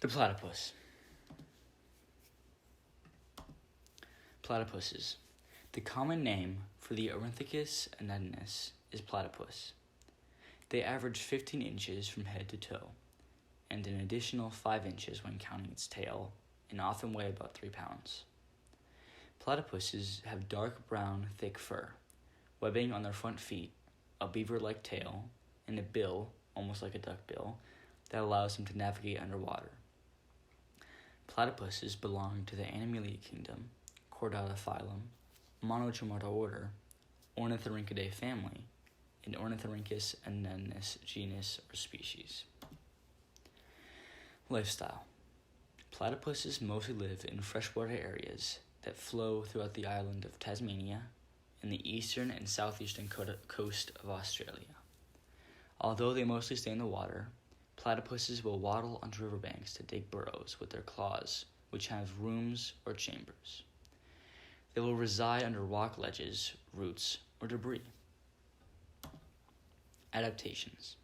The platypus. Platypuses. The common name for the Ornithorhynchus anedonus is platypus. They average 15 inches from head to toe, and an additional 5 inches when counting its tail, and often weigh about 3 pounds. Platypuses have dark brown, thick fur, webbing on their front feet, a beaver-like tail, and a bill, almost like a duck bill, that allows them to navigate underwater. Platypuses belong to the Animalia kingdom, Chordata phylum, Monotremata order, Ornithorhynchidae family, and Ornithorhynchus anedonus genus or species. Lifestyle. Platypuses mostly live in freshwater areas that flow throughout the island of Tasmania and the eastern and southeastern coast of Australia. Although they mostly stay in the water, platypuses will waddle onto riverbanks to dig burrows with their claws, which have rooms or chambers. They will reside under rock ledges, roots, or debris. Adaptations.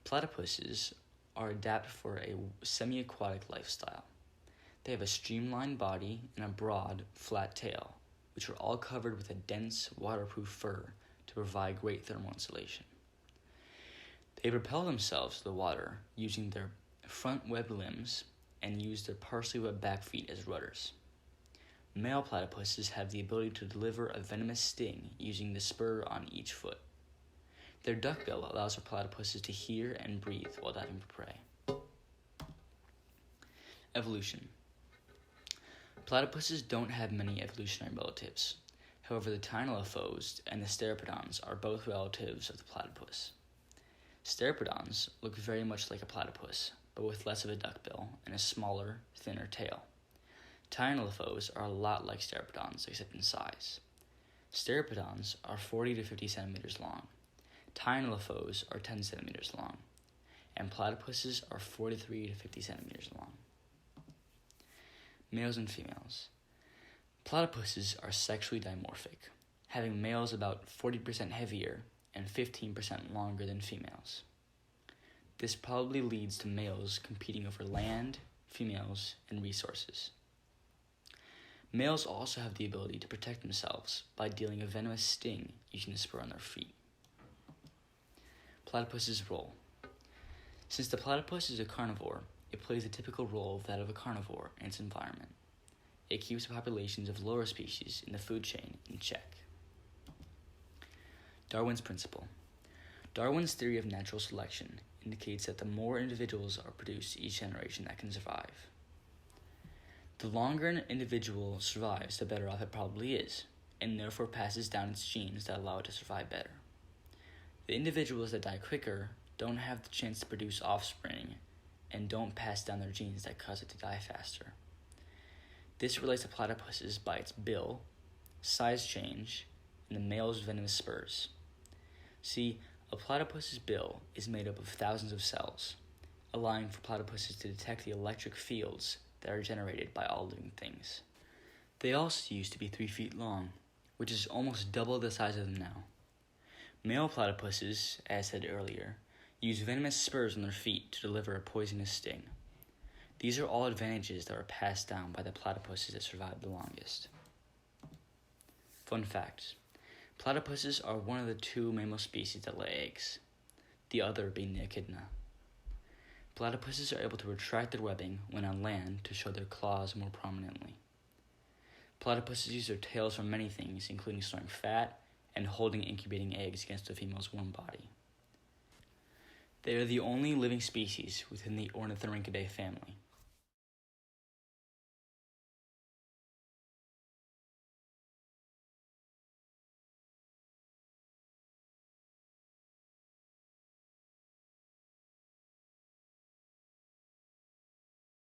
Platypuses are adapted for a semi-aquatic lifestyle. They have a streamlined body and a broad, flat tail, which are all covered with a dense, waterproof fur to provide great thermal insulation. They propel themselves to the water using their front webbed limbs and use their partially webbed back feet as rudders. Male platypuses have the ability to deliver a venomous sting using the spur on each foot. Their duckbill allows for platypuses to hear and breathe while diving for prey. Evolution. Platypuses don't have many evolutionary relatives. However, the Tynalophos and the Steropodons are both relatives of the platypus. Steropodons look very much like a platypus, but with less of a duckbill and a smaller, thinner tail. Tynalophos are a lot like Steropodons, except in size. Steropodons are 40 to 50 centimeters long. Tynalophos are 10 centimeters long, and platypuses are 43 to 50 centimeters long. Males and females. Platypuses are sexually dimorphic, having males about 40% heavier and 15% longer than females. This probably leads to males competing over land, females, and resources. Males also have the ability to protect themselves by dealing a venomous sting using the spur on their feet. Platypus's role. Since the platypus is a carnivore, it plays the typical role of that of a carnivore in its environment. It keeps the populations of lower species in the food chain in check. Darwin's principle. Darwin's theory of natural selection indicates that the more individuals are produced each generation that can survive. The longer an individual survives, the better off it probably is, and therefore passes down its genes that allow it to survive better. The individuals that die quicker don't have the chance to produce offspring and don't pass down their genes that cause it to die faster. This relates to platypuses by its bill, size change, and the male's venomous spurs. See, a platypus's bill is made up of thousands of cells, allowing for platypuses to detect the electric fields that are generated by all living things. They also used to be 3 feet long, which is almost double the size of them now. Male platypuses, as said earlier, use venomous spurs on their feet to deliver a poisonous sting. These are all advantages that are passed down by the platypuses that survived the longest. Fun fact. Platypuses are one of the 2 mammal species that lay eggs, the other being the echidna. Platypuses are able to retract their webbing when on land to show their claws more prominently. Platypuses use their tails for many things, including storing fat and holding incubating eggs against the female's warm body. They are the only living species within the Ornithorhynchidae family.